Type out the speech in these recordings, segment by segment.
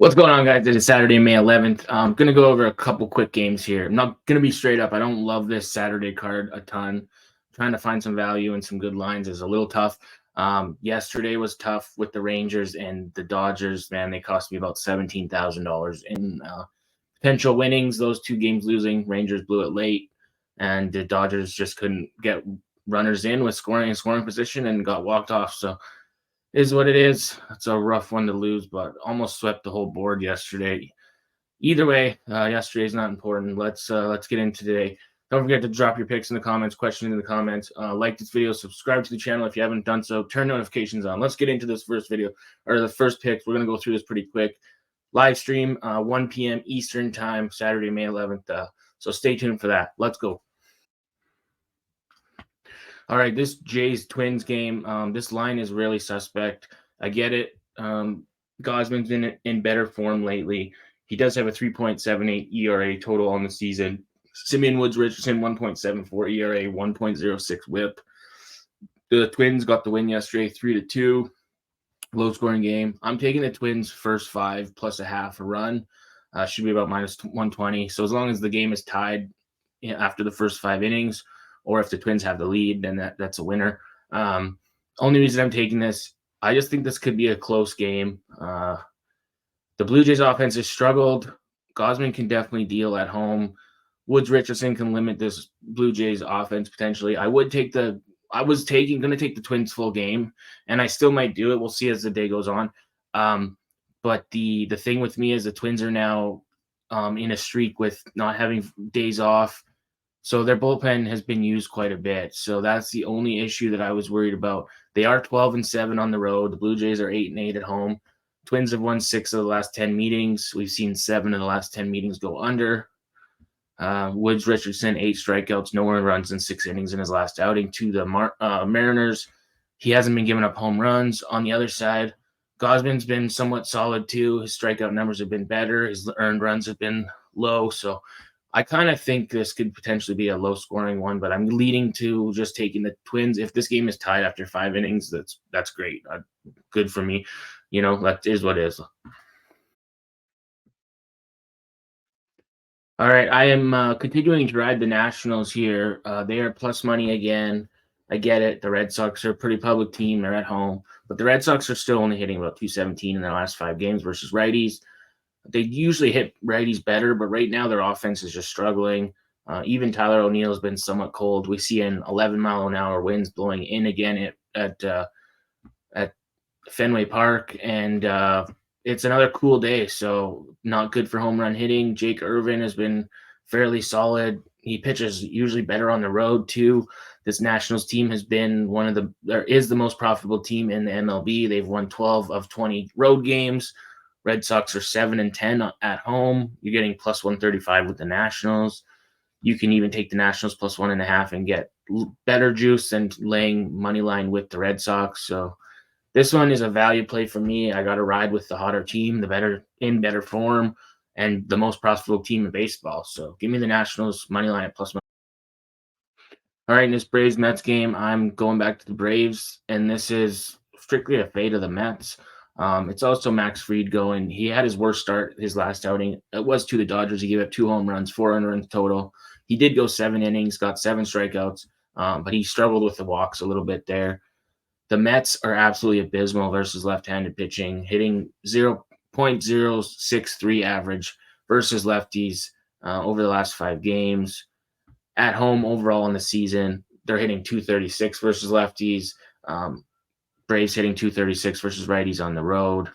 What's going on, guys? It is Saturday, May 11th. I'm going to go over a couple quick games here. I'm not going to be straight up. I don't love this Saturday card a ton. Trying to find some value and some good lines is a little tough. Yesterday was tough with the Rangers and the Dodgers. Man, they cost me about $17,000 in potential winnings. Those two games losing. Rangers blew it late, and the Dodgers just couldn't get runners in with scoring position and got walked off. So is what it is. It's a rough one to lose, but almost swept the whole board yesterday. Either way, yesterday's not important. Let's get into today. Don't forget to drop your picks in the comments, questions in the comments. Like this video, subscribe to the channel if you haven't done so. Turn notifications on. Let's get into this first video, or the first picks. We're gonna go through this pretty quick. Live stream, 1 p.m. Eastern time, Saturday, May 11th. So stay tuned for that. Let's go. All right, this Jays Twins game, this line is really suspect. I get it. Gosman's been in better form lately. He does have a 3.78 ERA total on the season. Simeon Woods Richardson, 1.74 ERA, 1.06 whip. The Twins got the win yesterday, 3-2. Low scoring game. I'm taking the Twins first 5 plus a half a run. Should be about minus 120. So as long as the game is tied after the first 5 innings, or if the Twins have the lead, then that's a winner. Only reason I'm taking this, I just think this could be a close game. The Blue Jays offense has struggled. Gosman can definitely deal at home. Woods Richardson can limit this Blue Jays offense potentially. I was going to take the Twins full game, and I still might do it. We'll see as the day goes on. But the thing with me is the Twins are now in a streak with not having days off. So their bullpen has been used quite a bit. So that's the only issue that I was worried about. They are 12-7 on the road. The Blue Jays are 8-8 at home. Twins have won 6 of the last 10 meetings. We've seen 7 of the last 10 meetings go under. Woods Richardson, 8 strikeouts, no earned runs in 6 innings in his last outing to the Mariners. He hasn't been giving up home runs. On the other side, Gosman's been somewhat solid too. His strikeout numbers have been better. His earned runs have been low. So I kind of think this could potentially be a low-scoring one, but I'm leading to just taking the Twins. If this game is tied after 5 innings, that's great. Good for me. That is what it is. All right, I am continuing to ride the Nationals here. They are plus money again. I get it. The Red Sox are a pretty public team. They're at home. But the Red Sox are still only hitting about 217 in their last 5 games versus righties. They usually hit righties better, but right now their offense is just struggling. Even Tyler O'Neill has been somewhat cold. We see an 11-mile-an-hour winds blowing in again at Fenway Park, and it's another cool day, so not good for home run hitting. Jake Irvin has been fairly solid. He pitches usually better on the road too. This Nationals team has been the most profitable team in the MLB. They've won 12 of 20 road games. Red Sox are 7-10 at home. You're getting plus 135 with the Nationals. You can even take the Nationals plus 1.5 and get better juice than laying money line with the Red Sox. So this one is a value play for me. I got to ride with the hotter team, in better form, and the most profitable team in baseball. So give me the Nationals money line at plus. All right, in this Braves Mets game, I'm going back to the Braves, and this is strictly a fade of the Mets. It's also Max Fried going. He had his worst start his last outing. It was to the Dodgers. He gave up 2 home runs, 4 earned runs total. He did go 7 innings, got 7 strikeouts, but he struggled with the walks a little bit there. The Mets are absolutely abysmal versus left-handed pitching, hitting 0.063 average versus lefties over the last 5 games. At home overall in the season, they're hitting 236 versus lefties. Braves hitting 236 versus righties on the road.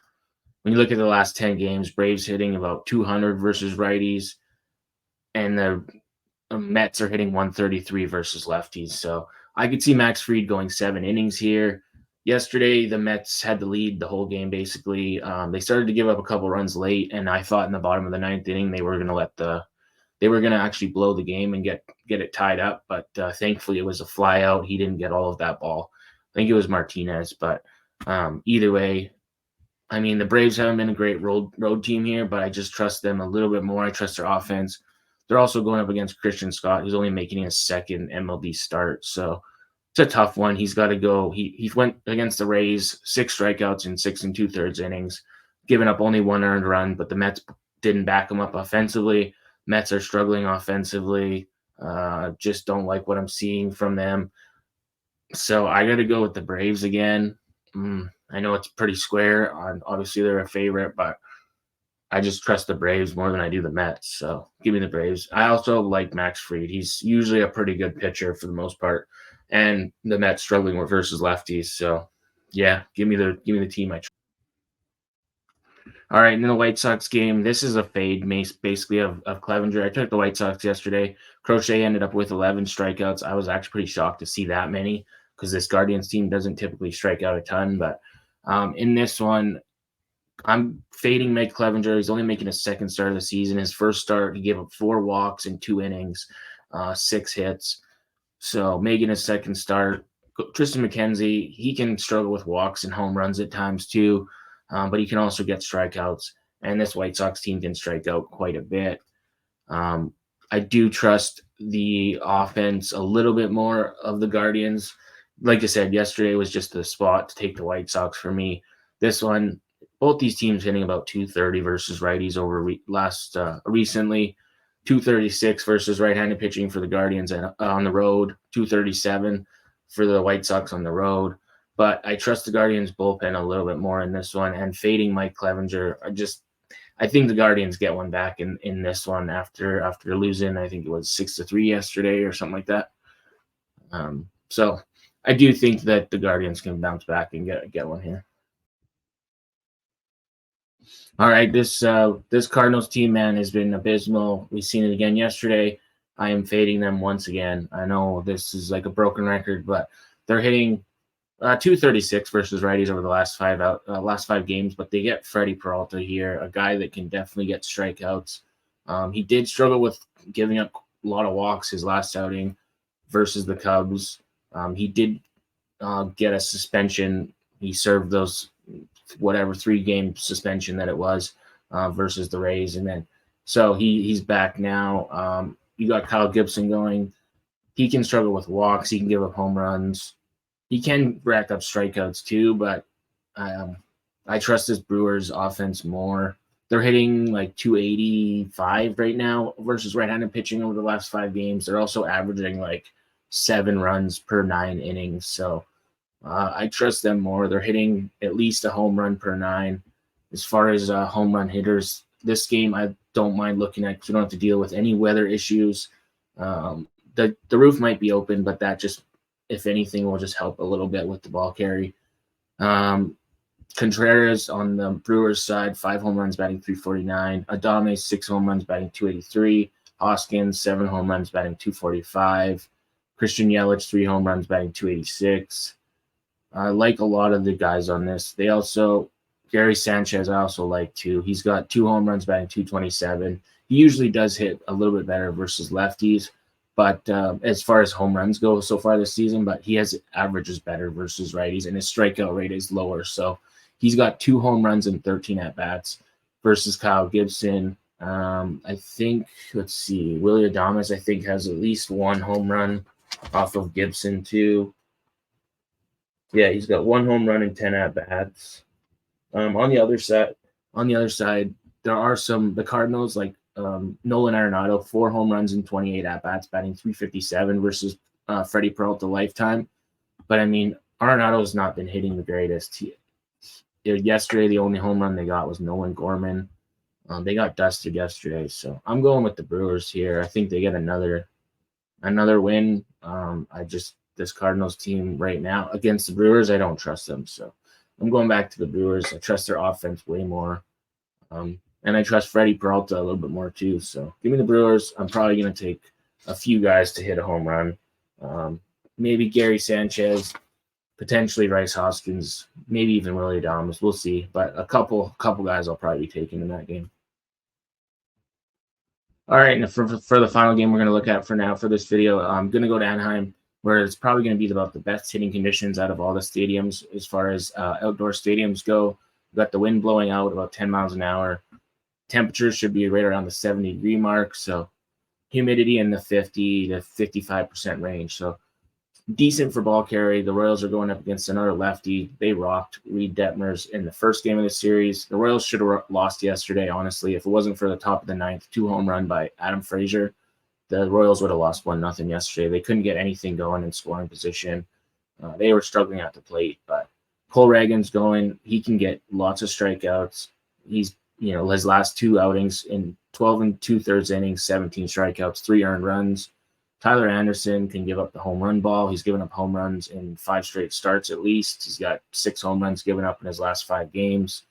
When you look at the last 10 games, Braves hitting about 200 versus righties, and the Mets are hitting 133 versus lefties. So I could see Max Fried going 7 innings here. Yesterday, the Mets had the lead the whole game, basically. They started to give up a couple runs late, and I thought in the bottom of the 9th inning they were going to actually blow the game and get it tied up. But thankfully, it was a fly out. He didn't get all of that ball. I think it was Martinez, but either way, I mean, the Braves haven't been a great road team here, but I just trust them a little bit more. I trust their offense. They're also going up against Christian Scott, who's only making his 2nd MLB start. So it's a tough one. He's got to go. He went against the Rays, 6 strikeouts in 6 2/3 innings. giving up only one earned run, but the Mets didn't back them up offensively. Mets are struggling offensively. Just don't like what I'm seeing from them. So I got to go with the Braves again. I know it's pretty square. Obviously, they're a favorite, but I just trust the Braves more than I do the Mets. So give me the Braves. I also like Max Fried. He's usually a pretty good pitcher for the most part, and the Mets struggling with versus lefties. So yeah, give me the team I trust. All right, in the White Sox game, this is a fade basically of Clevenger. I took the White Sox yesterday. Crochet ended up with 11 strikeouts. I was actually pretty shocked to see that many because this Guardians team doesn't typically strike out a ton. But in this one, I'm fading Mike Clevenger. He's only making his second start of the season. His first start, he gave up 4 walks in 2 innings, 6 hits. So making his second start, Tristan McKenzie, he can struggle with walks and home runs at times too, but he can also get strikeouts. And this White Sox team can strike out quite a bit. I do trust the offense a little bit more of the Guardians. Like I said, yesterday was just the spot to take the White Sox for me. This one, both these teams hitting about 230 versus righties over recently. 236 versus right-handed pitching for the Guardians on the road. 237 for the White Sox on the road. But I trust the Guardians bullpen a little bit more in this one, and fading Mike Clevenger. I think the Guardians get one back in this one after losing. I think it was 6-3 yesterday or something like that. So I do think that the Guardians can bounce back and get one here. All right, this Cardinals team, man, has been abysmal. We've seen it again yesterday. I am fading them once again. I know this is like a broken record, but they're hitting 236 versus righties over the last 5 games, but they get Freddie Peralta here, a guy that can definitely get strikeouts. He did struggle with giving up a lot of walks his last outing versus the Cubs. He did get a suspension. He served those 3-game suspension that it was versus the Rays, and then so he's back now. You got Kyle Gibson going. He can struggle with walks. He can give up home runs. He can rack up strikeouts too, but I trust this Brewers offense more. They're hitting like 285 right now versus right-handed pitching over the last 5 games. They're also averaging like 7 runs per 9 innings. So I trust them more. They're hitting at least a home run per 9. As far as home run hitters, this game I don't mind looking at because we don't have to deal with any weather issues. The roof might be open, but that just, if anything, will just help a little bit with the ball carry. Contreras on the Brewers side, 5 home runs batting .349. Adame, 6 home runs batting .283. Hoskins, 7 home runs batting .245. Christian Yelich, 3 home runs batting .286. I like a lot of the guys on this. Gary Sanchez I also like too. He's got 2 home runs batting .227. He usually does hit a little bit better versus lefties, but as far as home runs go so far this season, but he has averages better versus righties, and his strikeout rate is lower. So he's got 2 home runs and 13 at-bats versus Kyle Gibson. I think, let's see, Willie Adames, I think, has at least 1 home run off of Gibson too. Yeah, he's got 1 home run and 10 at-bats. On the other side, there are the Cardinals, like Nolan Arenado, 4 home runs and 28 at-bats, batting .357 versus Freddie Peralta lifetime. But, I mean, Arenado has not been hitting the greatest. Yesterday, the only home run they got was Nolan Gorman. They got dusted yesterday, so I'm going with the Brewers here. I think they get another win. This Cardinals team right now against the Brewers, I don't trust them, so I'm going back to the Brewers. I trust their offense way more. And I trust Freddie Peralta a little bit more too. So give me the Brewers. I'm probably going to take a few guys to hit a home run. Maybe Gary Sanchez, potentially Rice Hoskins, maybe even Willie Adames. We'll see. But a couple guys I'll probably be taking in that game. All right, and for the final game we're going to look at for this video, I'm going to go to Anaheim, where it's probably going to be about the best hitting conditions out of all the stadiums as far as outdoor stadiums go. We've got the wind blowing out about 10 miles an hour. Temperatures should be right around the 70-degree mark, so humidity in the 50 to 55% range. So decent for ball carry. The Royals are going up against another lefty. They rocked Reed Detmers in the first game of the series. The Royals should have lost yesterday, honestly. If it wasn't for the top of the ninth, 2-home run by Adam Frazier, the Royals would have lost 1-0 yesterday. They couldn't get anything going in scoring position. They were struggling at the plate, but Cole Reagan's going. He can get lots of strikeouts. He's, his last 2 outings in 12 and 2/3 innings, 17 strikeouts, 3 earned runs. Tyler Anderson can give up the home run ball. He's given up home runs in 5 straight starts at least. He's got 6 home runs given up in his last 5 games.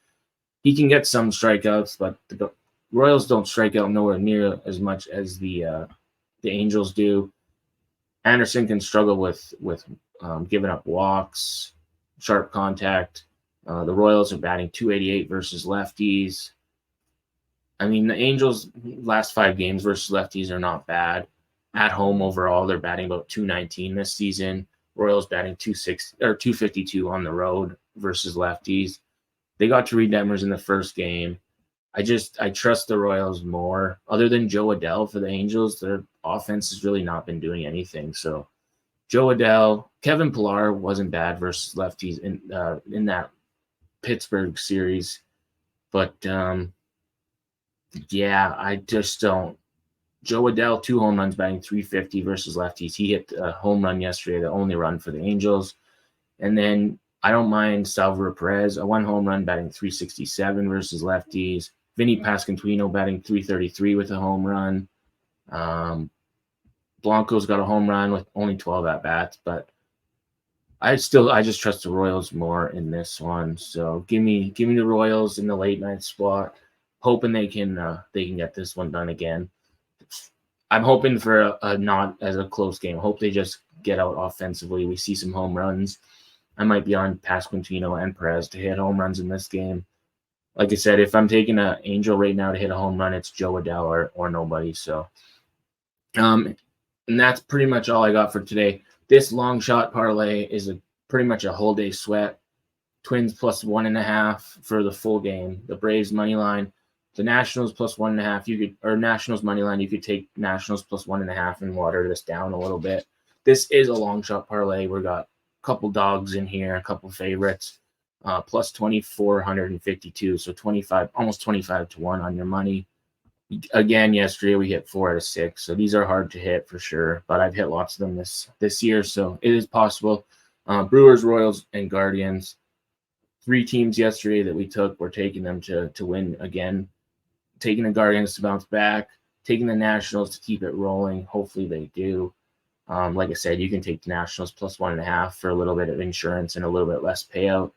He can get some strikeouts, but the Royals don't strike out nowhere near as much as the Angels do. Anderson can struggle with giving up walks, sharp contact. The Royals are batting .288 versus lefties. I mean, the Angels' last 5 games versus lefties are not bad. At home overall, they're batting about .219 this season. Royals batting .252 on the road versus lefties. They got to Reed Detmers in the first game. I trust the Royals more. Other than Joe Adell for the Angels, their offense has really not been doing anything. So Joe Adell, Kevin Pillar wasn't bad versus lefties in that Pittsburgh series, but I just don't. Joe Adell, 2 home runs, batting .350 versus lefties. He hit a home run yesterday, the only run for the Angels. And then I don't mind Salvador Perez, a 1 home run, batting .367 versus lefties. Vinny Pasquantino batting .333 with a home run. Blanco's got a home run with only 12 at bats, but I just trust the Royals more in this one. So give me the Royals in the late night spot, hoping they can get this one done again. I'm hoping for a not as a close game. Hope they just get out offensively. We see some home runs. I might be on Pasquantino and Perez to hit home runs in this game. Like I said, if I'm taking an Angel right now to hit a home run, it's Joe Adell or nobody. So, and that's pretty much all I got for today. This long shot parlay is pretty much a whole day sweat. Twins plus 1.5 for the full game. The Braves money line. The Nationals plus 1.5. Nationals money line. You could take Nationals plus 1.5 and water this down a little bit. This is a long shot parlay. We got a couple dogs in here, a couple favorites. Plus 2,452, so 25, almost 25 to 1 on your money. Again, yesterday we hit 4 out of 6, so these are hard to hit for sure. But I've hit lots of them this year, so it is possible. Brewers, Royals, and Guardians. 3 teams yesterday that we took. We're taking them to win again. Taking the Guardians to bounce back. Taking the Nationals to keep it rolling. Hopefully they do. Like I said, you can take the Nationals plus 1.5 for a little bit of insurance and a little bit less payout.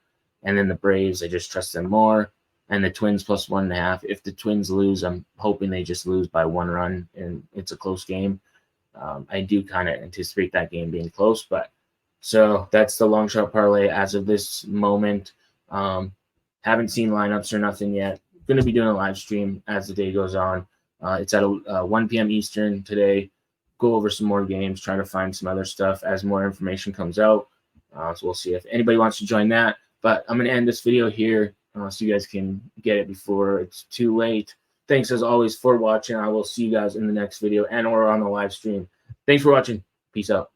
And then the Braves, I just trust them more. And the Twins plus 1.5. If the Twins lose, I'm hoping they just lose by 1 run and it's a close game. I do kind of anticipate that game being close. So that's the long shot parlay as of this moment. Haven't seen lineups or nothing yet. Going to be doing a live stream as the day goes on. It's at 1 p.m. Eastern today. Go over some more games, try to find some other stuff as more information comes out. So we'll see if anybody wants to join that. But I'm going to end this video here so you guys can get it before it's too late. Thanks as always for watching. I will see you guys in the next video and or on the live stream. Thanks for watching. Peace out.